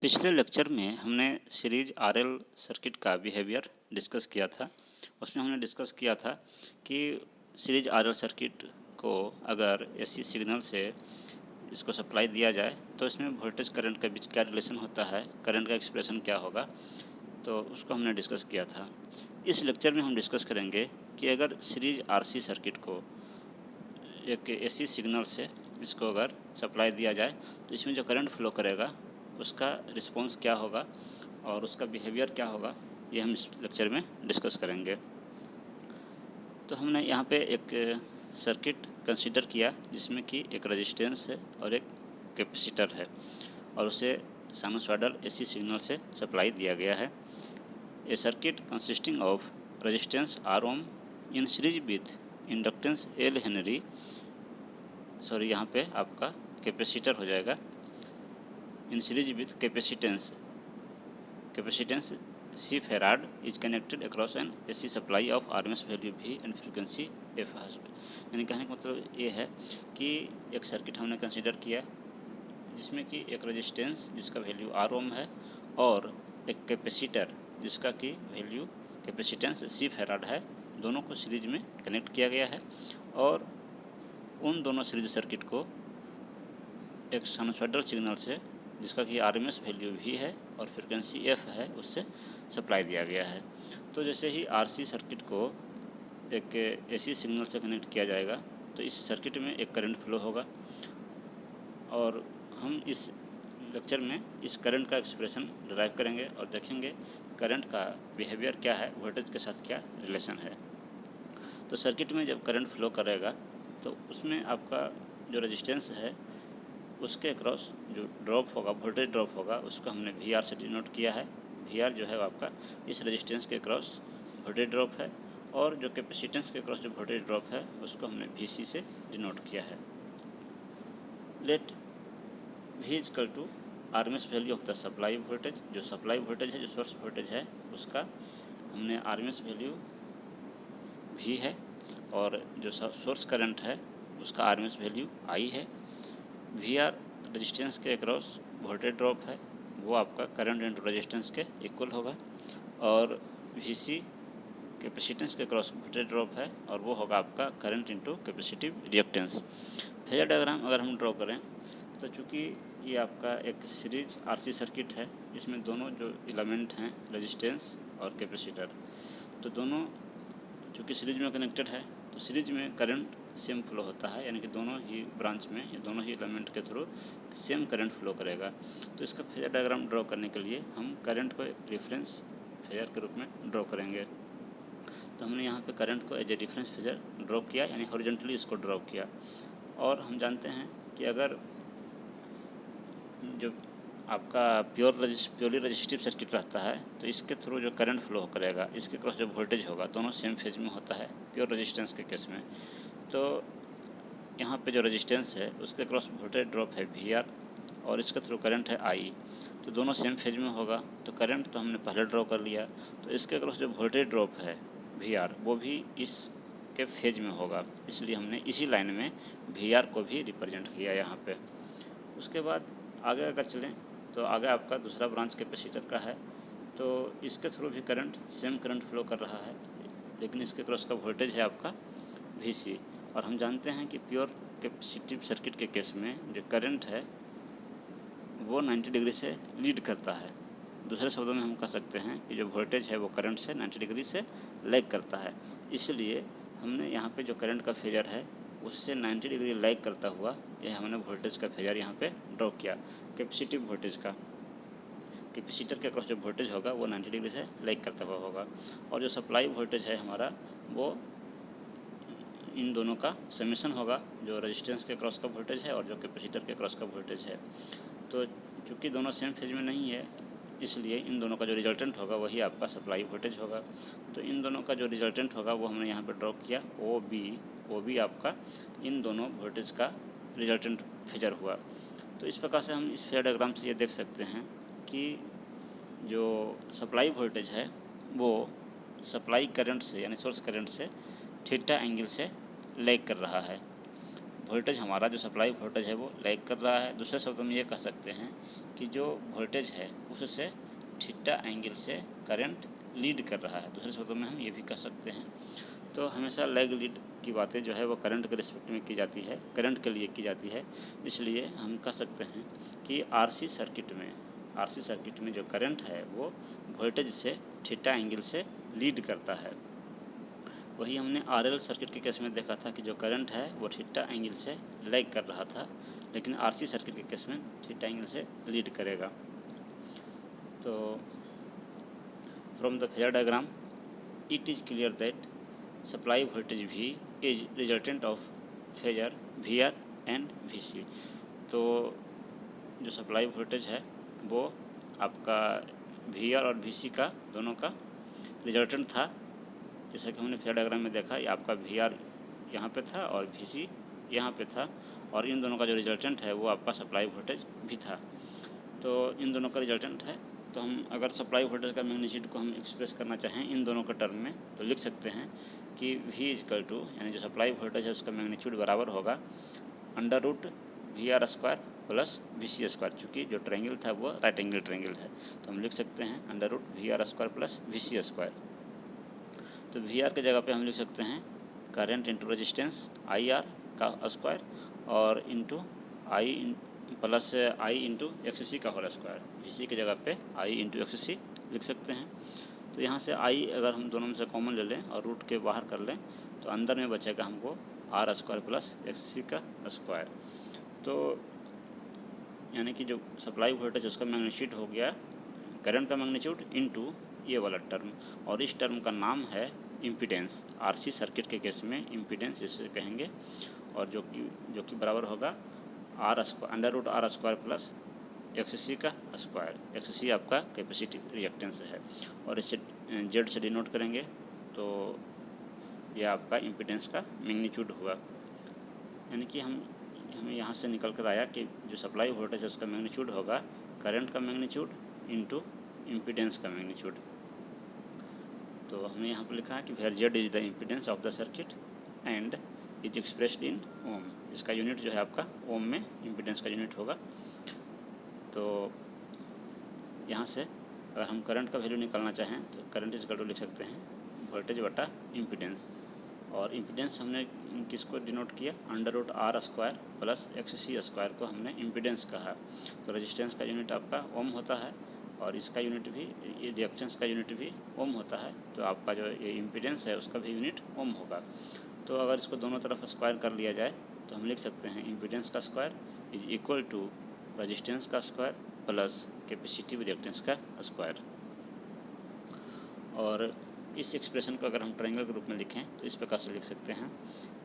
पिछले लेक्चर में हमने सीरीज आरएल सर्किट का बिहेवियर डिस्कस किया था। उसमें हमने डिस्कस किया था कि सीरीज आरएल सर्किट को अगर एसी सिग्नल से इसको सप्लाई दिया जाए तो इसमें वोल्टेज करंट के बीच क्या रिलेशन होता है, करंट का एक्सप्रेशन क्या होगा, तो उसको हमने डिस्कस किया था। इस लेक्चर में हम डिस्कस करेंगे कि अगर सीरीज आरसी सर्किट को एक एसी सिग्नल से इसको अगर सप्लाई दिया जाए तो इसमें जो करंट फ्लो करेगा उसका रिस्पॉन्स क्या होगा और उसका बिहेवियर क्या होगा, ये हम इस लेक्चर में डिस्कस करेंगे। तो हमने यहाँ पे एक सर्किट कंसीडर किया जिसमें कि एक रेजिस्टेंस है और एक कैपेसिटर है और उसे साइनसॉइडल एसी सिग्नल से सप्लाई दिया गया है। A circuit consisting of resistance R ohm in series with inductance L henry, sorry यहाँ पे आपका कैपेसिटर हो जाएगा, in series with capacitance C farad is connected across an AC supply of RMS value V and frequency F hertz. यानी कहने का मतलब ये है कि एक सर्किट हमने कंसीडर किया जिसमें कि एक रेजिस्टेंस जिसका वैल्यू आर ओम है और एक कैपेसिटर जिसका कि वैल्यू कैपेसिटेंस सी फेराड है, दोनों को सीरीज में कनेक्ट किया गया है और उन दोनों सीरीज सर्किट को एक साइनसॉइडल सिग्नल से जिसका कि आरएमएस वैल्यू भी है और फ्रिक्वेंसी एफ है उससे सप्लाई दिया गया है। तो जैसे ही आरसी सर्किट को एक एसी सिग्नल से कनेक्ट किया जाएगा तो इस सर्किट में एक करंट फ्लो होगा और हम इस लेक्चर में इस करंट का एक्सप्रेशन डिराइव करेंगे और देखेंगे करंट का बिहेवियर क्या है, वोल्टेज के साथ क्या रिलेशन है। तो सर्किट में जब करंट फ्लो करेगा तो उसमें आपका जो रेजिस्टेंस है उसके अक्रॉस जो ड्रॉप होगा, वोल्टेज ड्रॉप होगा, उसको हमने वी आर से डिनोट किया है। वी आर जो है आपका इस रेजिस्टेंस के अक्रॉस वोल्टेज ड्रॉप है और जो कैपेसिटेंस के अक्रॉस जो वोल्टेज ड्रॉप है उसको हमने वी सी से डिनोट किया है। Let V is equal to RMS value of the supply voltage, जो सप्लाई वोल्टेज है, जो सोर्स वोल्टेज है उसका हमने आरएमएस वैल्यू वी है और जो सोर्स करंट है उसका आरएमएस वैल्यू आई है। वी आर रेजिस्टेंस के अक्रॉस वोल्टेज ड्रॉप है, वो आपका करंट इंटू रेजिस्टेंस के इक्वल होगा और वी सी कैपेसिटेंस के अक्रॉस वोल्टेज ड्रॉप है और वो होगा आपका current into capacitive reactance. Phasor diagram अगर हम ड्रॉ करें तो चूँकि ये आपका एक सीरीज आरसी सर्किट है, इसमें दोनों जो एलिमेंट हैं रेजिस्टेंस और कैपेसिटर, तो दोनों चूँकि सीरीज में कनेक्टेड है तो सीरीज में करंट सेम फ्लो होता है, यानी कि दोनों ही ब्रांच में या दोनों ही एलिमेंट के थ्रू सेम करंट फ्लो करेगा। तो इसका फेजर डायग्राम ड्रॉ करने के लिए हम करंट को रेफरेंस फेजर के रूप में ड्रॉ करेंगे। तो हमने यहाँ पे करंट को as a reference phasor draw किया, यानी हॉरिजॉन्टली इसको ड्रॉ किया। और हम जानते हैं कि अगर जो आपका प्योरली रजिस्टिव सर्किट रहता है तो इसके थ्रू जो करंट फ्लो करेगा, इसके क्रॉस जो वोल्टेज होगा, दोनों सेम फेज में होता है प्योर रेजिस्टेंस के केस में। तो यहाँ पे जो रेजिस्टेंस है उसके क्रॉस वोल्टेज ड्रॉप है वी आर और इसके थ्रू करंट है आई, तो दोनों सेम फेज में होगा। तो करंट तो हमने पहले ड्रॉ कर लिया, तो इसके क्रॉस जो वोल्टेज ड्रॉप है वी आर वो भी इस के फेज में होगा, इसलिए हमने इसी लाइन में वी आर को भी रिप्रेजेंट किया यहाँ पे। उसके बाद आगे अगर चलें तो आगे आपका दूसरा ब्रांच कैपेसिटर का है, तो इसके थ्रू भी करंट सेम करंट फ्लो कर रहा है, लेकिन इसके क्रॉस का वोल्टेज है आपका वी सी। और हम जानते हैं कि प्योर कैपेसिटिव सर्किट के केस में जो करंट है वो 90 डिग्री से लीड करता है। दूसरे शब्दों में हम कह सकते हैं कि जो वोल्टेज है वो करंट से 90 डिग्री से लैग करता है, इसलिए हमने यहाँ पे जो करंट का फेजर है उससे 90 डिग्री लैग करता हुआ ये हमने वोल्टेज का फेजर यहाँ पे ड्रॉ किया, कैपेसिटिव वोल्टेज का। कैपेसिटर के अक्रॉस जो वोल्टेज होगा वो 90 डिग्री से लैग करता हुआ होगा और जो सप्लाई वोल्टेज है हमारा वो इन दोनों का समेशन होगा, जो रेजिस्टेंस के क्रॉस का वोल्टेज है और जो कैपेसिटर के क्रॉस का वोल्टेज है। तो चूँकि दोनों सेम फेज में नहीं है इसलिए इन दोनों का जो रिजल्टेंट होगा वही आपका सप्लाई वोल्टेज होगा। तो इन दोनों का जो रिजल्टेंट होगा वो हमने यहाँ पर ड्रॉ किया, ओ बी आपका इन दोनों वोल्टेज का रिजल्टेंट फेजर हुआ। तो इस प्रकार से हम इस फेजर डायग्राम से ये देख सकते हैं कि जो सप्लाई वोल्टेज है वो सप्लाई करंट से यानी सोर्स करंट से थीटा एंगल से लैग कर रहा है। वोल्टेज हमारा जो सप्लाई वोल्टेज है वो लैग कर रहा है। दूसरे शब्दों में ये कह सकते हैं कि जो वोल्टेज है उससे थीटा एंगल से करंट लीड कर रहा है। दूसरे शब्दों में हम ये भी कह सकते हैं। तो हमेशा लैग लीड की बातें जो है वो करंट के रिस्पेक्ट में की जाती है, करंट के लिए की जाती है। इसलिए हम कह सकते हैं कि आरसी सर्किट में जो करंट है वो वोल्टेज से थीटा एंगल से लीड करता है। वही हमने आरएल सर्किट के केस में देखा था कि जो करंट है वो थीटा एंगल से लैग कर रहा था, लेकिन आरसी सर्किट के केस में थीटा एंगल से लीड करेगा। तो from the phasor diagram it is clear that supply voltage V is resultant of phasor VR and VC। तो जो सप्लाई वोल्टेज है वो आपका VR और VC का दोनों का रिजल्टेंट था। जैसा कि हमने फेजर डायग्राम में देखा, ये आपका VR यहाँ पे था और VC यहाँ पे था, और इन दोनों का जो रिजल्टेंट है वो आपका सप्लाई वोल्टेज भी था। तो इन दोनों का रिजल्टेंट है। तो हम अगर सप्लाई वोल्टेज का मैग्नीट्यूड को हम एक्सप्रेस करना चाहें इन दोनों के टर्म में, तो लिख सकते हैं कि V इक्वल टू, यानी जो सप्लाई वोल्टेज है उसका मैग्नीट्यूड बराबर होगा √VR square plus VC square. चूँकि जो ट्रायंगल था वो राइट एंगल ट्रायंगल है, तो हम लिख सकते हैं √VR square plus VC square. तो VR की जगह पे हम लिख सकते हैं करंट इंटू रेजिस्टेंस IR का स्क्वायर और into I plus I into XC का होल स्क्वायर। VC की जगह पे I इंटू XC लिख सकते हैं। तो यहाँ से I अगर हम दोनों में से कॉमन ले लें और रूट के बाहर कर लें तो अंदर में बचेगा हमको R स्क्वायर प्लस XC का स्क्वायर। तो यानी कि जो सप्लाई वोल्टेज उसका मैग्नीट्यूड हो गया करंट का मैग्नीट्यूड इंटू ये वाला टर्म, और इस टर्म का नाम है इम्पीडेंस। आरसी सर्किट के केस में इम्पीडेंस इसे कहेंगे, और जो कि बराबर होगा R स्क्वायर प्लस XC का स्क्वायर। XC आपका कैपेसिटिव रिएक्टेंस है, और इसे Z से डिनोट करेंगे तो यह आपका इम्पीडेंस का मैग्नीट्यूड हुआ। यानी कि हमें यहाँ से निकल कर आया कि जो सप्लाई वोल्टेज है उसका मैग्नीट्यूड होगा करंट का मैग्नीट्यूड इंटू इम्पीडेंस का मैग्नीट्यूड। तो हमने यहाँ पर लिखा है कि where Z is the impedance of the circuit and is expressed in ohm. इसका यूनिट जो है आपका ओम में इम्पीडेंस का यूनिट होगा। तो यहाँ से अगर हम करंट का वैल्यू निकालना चाहें तो करंट इज इक्वल टू लिख सकते हैं वोल्टेज बटा इम्पीडेंस, और इम्पीडेंस हमने किसको डिनोट किया √R square plus XC square को हमने इम्पीडेंस कहा। तो रेजिस्टेंस का यूनिट आपका ओम होता है, और इसका यूनिट भी, ये रिएक्टेंस का यूनिट भी ओम होता है। तो आपका जो ये इम्पीडेंस है उसका भी यूनिट ओम होगा। तो अगर इसको दोनों तरफ स्क्वायर कर लिया जाए तो हम लिख सकते हैं इम्पीडेंस का square is equal to resistance का स्क्वायर प्लस कैपेसिटिव रिएक्टेंस का स्क्वायर। और इस एक्सप्रेशन को अगर हम ट्रायंगल के रूप में लिखें तो इस प्रकार से लिख सकते हैं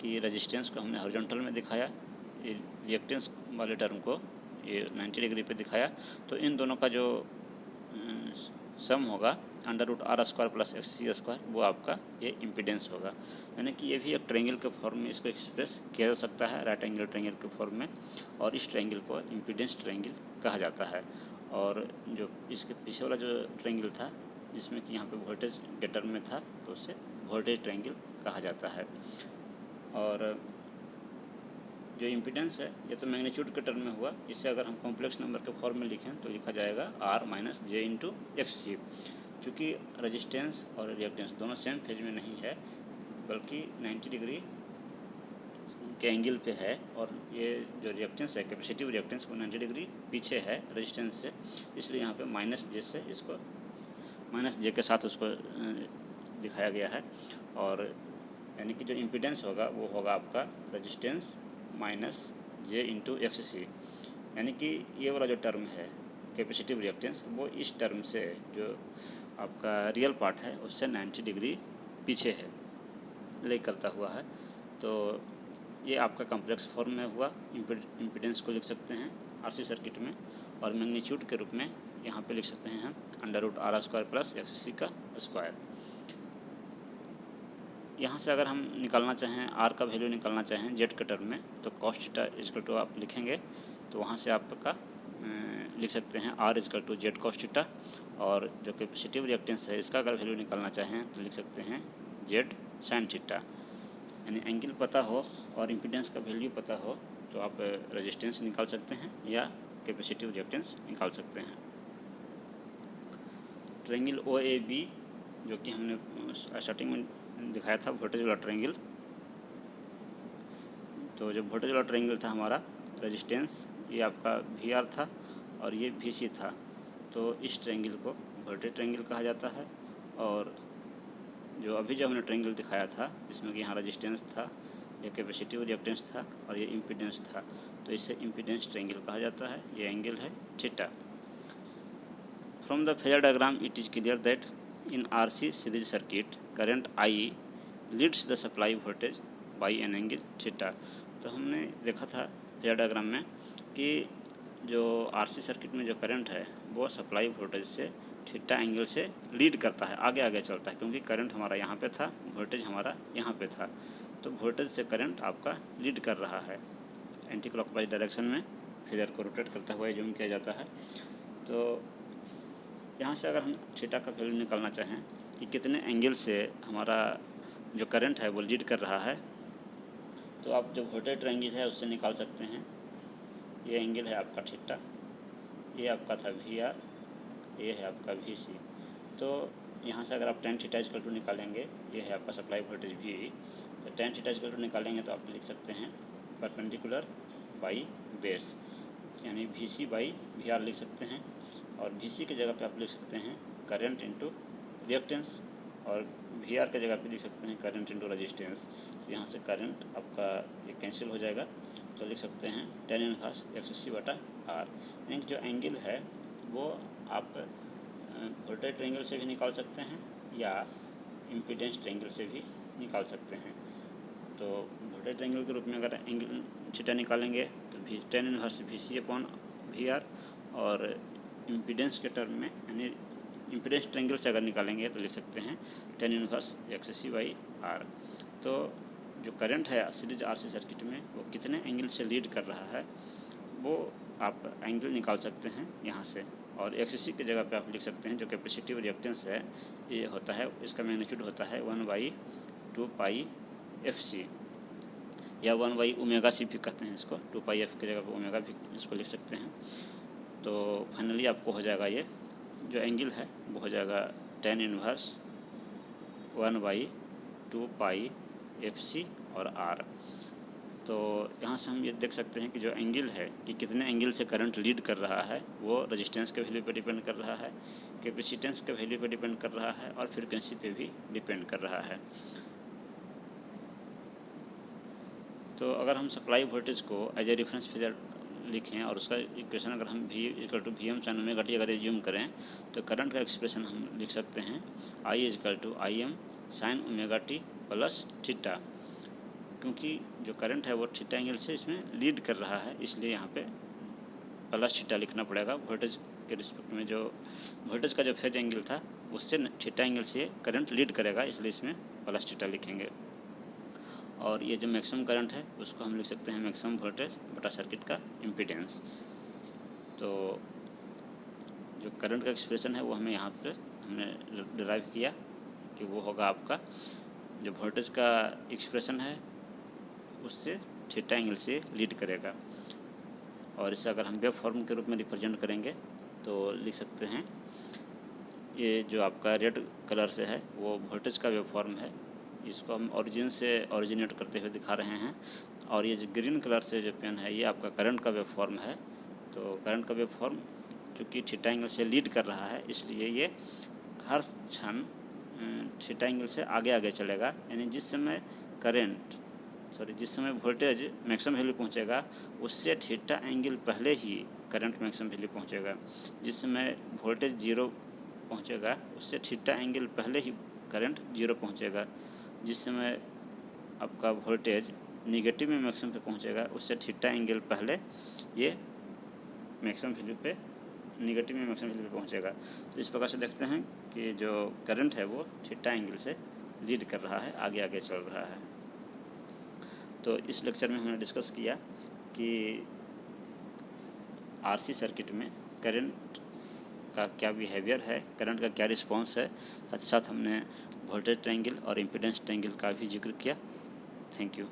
कि रेजिस्टेंस को हमने हॉरिजॉन्टल में दिखाया, रिएक्टेंस वाले टर्म को ये 90 डिग्री पे दिखाया। तो इन दोनों का जो सम होगा √R square plus XC square, वो आपका ये इम्पीडेंस होगा। यानी कि ये भी एक ट्रायंगल के फॉर्म में इसको एक्सप्रेस किया जा सकता है, राइट एंगल ट्रायंगल के फॉर्म में, और इस ट्रायंगल को इम्पीडेंस ट्रायंगल कहा जाता है। और जो इसके पीछे वाला जो ट्रायंगल था जिसमें कि यहाँ पे वोल्टेज के टर्म में था तो उसे वोल्टेज ट्रायंगल कहा जाता है। और जो इम्पीडेंस है ये तो मैग्नीट्यूड के टर्म में हुआ, इससे अगर हम कॉम्प्लेक्स नंबर के फॉर्म में लिखें तो लिखा जाएगा R minus J into XC। चूँकि रेजिस्टेंस और रिएक्टेंस दोनों सेम फेज में नहीं है बल्कि 90 डिग्री के एंगल पे है, और ये जो रिएक्टेंस है कैपेसिटिव रिएक्टेंस वो 90 डिग्री पीछे है रेजिस्टेंस से, इसलिए यहाँ पे -J से इसको -J के साथ उसको दिखाया गया है। और यानी कि जो इम्पीडेंस होगा वो होगा आपका रेजिस्टेंस -J इंटू XC। यानी कि ये वाला जो टर्म है कैपेसिटिव रिएक्टेंस वो इस टर्म से जो आपका रियल पार्ट है उससे 90 डिग्री पीछे है, ले करता हुआ है। तो ये आपका कॉम्प्लेक्स फॉर्म में हुआ। इम्पीडेंस को लिख सकते हैं आरसी सर्किट में, और मैग्नीट्यूड के रूप में यहाँ पे लिख सकते हैं हम √R स्क्वायर प्लस XC का स्क्वायर। यहाँ से अगर हम निकालना चाहें R का वैल्यू निकालना चाहें Z के टर्म में तो cos थीटा इक्वल टू आप लिखेंगे तो वहाँ से आपका लिख सकते हैं R equal to Z cos theta, और जो कैपेसिटिव रिएक्टेंस है इसका अगर वैल्यू निकालना चाहें तो लिख सकते हैं Z sin थीटा। यानी एंगल पता हो और इम्पीडेंस का वैल्यू पता हो तो आप रेजिस्टेंस निकाल सकते हैं या कैपेसिटिव रिएक्टेंस निकाल सकते हैं। ट्रायंगल ओ ए बी जो कि हमने स्टार्टिंग में दिखाया था वोल्टेज वाला ट्रायंगल, तो जो वोल्टेज वाला ट्रायंगल था हमारा, रेजिस्टेंस ये आपका वी आर था और ये वी सी था। तो इस ट्रायंगल को वोल्टेज ट्रायंगल कहा जाता है। और जो अभी जो हमने ट्रायंगल दिखाया था इसमें कि यहाँ रेजिस्टेंस था, ये कैपेसिटिव रिएक्टेंस था और ये इम्पीडेंस था, तो इसे इम्पीडेंस ट्रायंगल कहा जाता है। ये एंगल है theta. From the phasor diagram it is clear that in RC series circuit current I leads the supply voltage by an angle theta. तो हमने देखा था फेजर डायग्राम में कि जो आरसी सर्किट में जो करंट है वो सप्लाई वोल्टेज से थीटा एंगल से लीड करता है, आगे आगे चलता है, क्योंकि करंट हमारा यहाँ पे था, वोल्टेज हमारा यहाँ पे था। तो वोल्टेज से करंट आपका लीड कर रहा है एंटी क्लॉकवाइज डायरेक्शन में, फेजर को रोटेट करता हुआ जूम किया जाता है। तो यहाँ से अगर हम थीटा का वैल्यू निकालना चाहें कि कितने एंगल से हमारा जो करंट है वो लीड कर रहा है, तो आप जो वोल्टेज ट्रायंगल है उससे निकाल सकते हैं। ये एंगल है आपका थीटा, ये आपका था वी आर, ये है आपका वी सी। तो यहाँ से अगर आप tan थीटा इक्वल टू निकालेंगे, ये है आपका सप्लाई वोल्टेज वी, तो tan थीटा इक्वल टू निकालेंगे तो आप लिख सकते हैं परपेंडिकुलर बाई बेस, यानी V C by V R लिख सकते हैं। और वी सी की जगह पे आप लिख सकते हैं करंट इंटू रिएक्टेंस, और वी आर की जगह पे लिख सकते हैं करंट इंटू रेजिस्टेंस। तो यहाँ से करंट आपका ये कैंसिल हो जाएगा, तो लिख सकते हैं tan इनवर्स XC/R। यानी जो एंगल है वो आप वोल्टेज ट्रायंगल से भी निकाल सकते हैं या इम्पीडेंस ट्रायंगल से भी निकाल सकते हैं। तो वोल्टेज ट्रायंगल के रूप में अगर एंगल थीटा निकालेंगे तो tan इनवर्स VC/VR, और इम्पीडेंस के टर्म में यानी इम्पीडेंस ट्रायंगल से अगर निकालेंगे तो लिख सकते हैं tan इनवर्स XC/R। तो जो करंट है सीरीज आरसी सर्किट में वो कितने एंगल से लीड कर रहा है वो आप एंगल निकाल सकते हैं यहाँ से। और XC की जगह पे आप लिख सकते हैं जो कैपेसिटिव रिएक्टेंस है ये होता है, इसका मैग्नीट्यूड होता है 1/2πfc या 1/ωc भी कहते हैं इसको, 2πf की जगह पर ओमेगा भी इसको लिख सकते हैं। तो फाइनली आपको हो जाएगा ये जो एंगल है वो हो जाएगा tan इनवर्स 1/2πfc और R। तो यहाँ से हम ये देख सकते हैं कि जो एंगल है कि कितने एंगल से करंट लीड कर रहा है वो रेजिस्टेंस के वैल्यू पर डिपेंड कर रहा है, कैपेसिटेंस के वैल्यू पर डिपेंड कर रहा है और फ्रीक्वेंसी पे भी डिपेंड कर रहा है। तो अगर हम सप्लाई वोल्टेज को एज ए रेफरेंस फेजर लिखें और उसका इक्वेशन अगर हम V = Vm sin ωt अगर एज्यूम करें तो करंट का एक्सप्रेशन हम लिख सकते हैं I = Im sin ωt plus theta, क्योंकि जो करंट है वो थीटा एंगल से इसमें लीड कर रहा है, इसलिए यहाँ पे प्लस थीटा लिखना पड़ेगा। वोल्टेज के रिस्पेक्ट में जो वोल्टेज का जो फेज एंगल था उससे थीटा एंगल से करंट लीड करेगा, इसलिए इसमें प्लस थीटा लिखेंगे। और ये जो मैक्सिमम करंट है उसको हम लिख सकते हैं मैक्सिमम वोल्टेज बटा सर्किट का इम्पीडेंस। तो जो करंट का एक्सप्रेशन है वो हमें यहाँ पे हमने डिराइव किया कि वो होगा आपका जो वोल्टेज का एक्सप्रेशन है उससे थीटा एंगल से लीड करेगा। और इसे अगर हम वेव फॉर्म के रूप में रिप्रेजेंट करेंगे तो लिख सकते हैं ये जो आपका रेड कलर से है वो वोल्टेज का वेव फॉर्म है, इसको हम ओरिजिन से ओरिजिनेट करते हुए दिखा रहे हैं। और ये जो ग्रीन कलर से जो पेन है ये आपका करंट का वेव फॉर्म है। तो करंट का वेव फॉर्म चूँकि थीटा एंगल से लीड कर रहा है इसलिए ये हर क्षण थीटा एंगल से आगे आगे चलेगा, यानी जिस समय जिस समय वोल्टेज मैक्सिमम वैल्यू पहुंचेगा उससे थीटा एंगल पहले ही करंट मैक्सिमम वैल्यू पहुंचेगा। जिस समय वोल्टेज 0 पहुंचेगा उससे थीटा एंगल पहले ही करंट 0 पहुंचेगा। जिस समय आपका वोल्टेज निगेटिव में मैक्सिमम पे पहुंचेगा उससे थीटा एंगल पहले ये मैक्सिमम वैल्यू पे निगेटिव में मैक्सिमम वैल्यू पे पहुंचेगा। तो इस प्रकार से देखते हैं कि जो करंट है वो थीटा एंगल से लीड कर रहा है, आगे आगे चल रहा है। तो इस लेक्चर में हमने डिस्कस किया कि आरसी सर्किट में करंट का क्या बिहेवियर है, करंट का क्या रिस्पांस है, साथ ही साथ हमने वोल्टेज ट्रायंगल और इम्पीडेंस ट्रायंगल का भी जिक्र किया। Thank you.